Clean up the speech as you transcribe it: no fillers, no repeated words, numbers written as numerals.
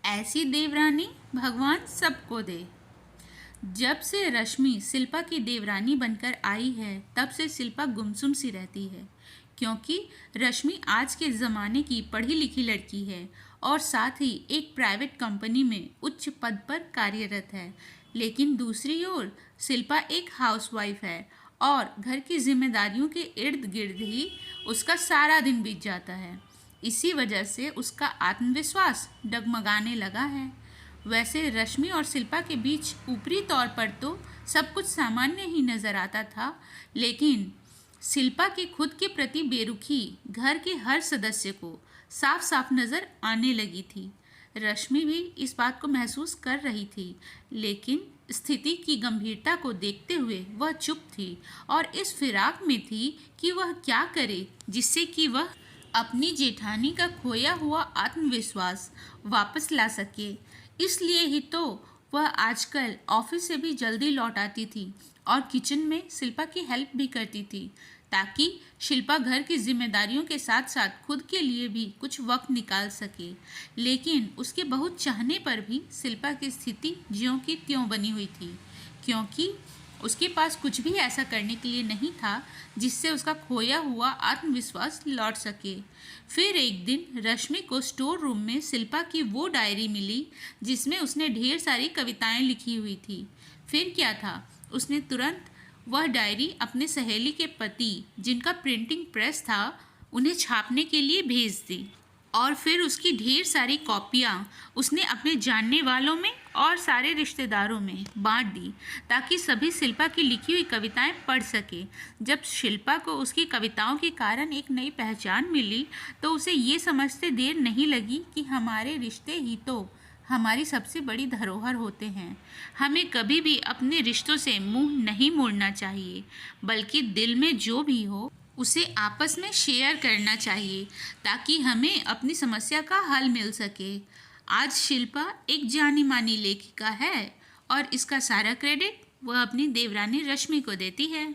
ऐसी देवरानी भगवान सबको दे। जब से रश्मि शिल्पा की देवरानी बनकर आई है तब से शिल्पा गुमसुम सी रहती है, क्योंकि रश्मि आज के ज़माने की पढ़ी लिखी लड़की है और साथ ही एक प्राइवेट कंपनी में उच्च पद पर कार्यरत है। लेकिन दूसरी ओर शिल्पा एक हाउसवाइफ है और घर की जिम्मेदारियों के इर्द गिर्द ही उसका सारा दिन बीत जाता है। इसी वजह से उसका आत्मविश्वास डगमगाने लगा है। वैसे रश्मि और शिल्पा के बीच ऊपरी तौर पर तो सब कुछ सामान्य ही नजर आता था, लेकिन शिल्पा की खुद के प्रति बेरुखी घर के हर सदस्य को साफ साफ नजर आने लगी थी। रश्मि भी इस बात को महसूस कर रही थी, लेकिन स्थिति की गंभीरता को देखते हुए वह चुप थी और इस फिराक में थी कि वह क्या करे जिससे कि वह अपनी जेठानी का खोया हुआ आत्मविश्वास वापस ला सके। इसलिए ही तो वह आजकल ऑफिस से भी जल्दी लौट आती थी और किचन में शिल्पा की हेल्प भी करती थी, ताकि शिल्पा घर की जिम्मेदारियों के साथ साथ खुद के लिए भी कुछ वक्त निकाल सके। लेकिन उसके बहुत चाहने पर भी शिल्पा की स्थिति ज्यों की त्यों बनी हुई थी, क्योंकि उसके पास कुछ भी ऐसा करने के लिए नहीं था जिससे उसका खोया हुआ आत्मविश्वास लौट सके। फिर एक दिन रश्मि को स्टोर रूम में शिल्पा की वो डायरी मिली जिसमें उसने ढेर सारी कविताएं लिखी हुई थी। फिर क्या था, उसने तुरंत वह डायरी अपने सहेली के पति, जिनका प्रिंटिंग प्रेस था, उन्हें छापने के लिए भेज दी और फिर उसकी ढेर सारी कॉपियाँ उसने अपने जानने वालों में और सारे रिश्तेदारों में बांट दी, ताकि सभी शिल्पा की लिखी हुई कविताएं पढ़ सके। जब शिल्पा को उसकी कविताओं के कारण एक नई पहचान मिली तो उसे ये समझते देर नहीं लगी कि हमारे रिश्ते ही तो हमारी सबसे बड़ी धरोहर होते हैं। हमें कभी भी अपने रिश्तों से मुंह नहीं मोड़ना चाहिए, बल्कि दिल में जो भी हो उसे आपस में शेयर करना चाहिए, ताकि हमें अपनी समस्या का हल मिल सके। आज शिल्पा एक जानी मानी लेखिका है और इसका सारा क्रेडिट वह अपनी देवरानी रश्मि को देती है।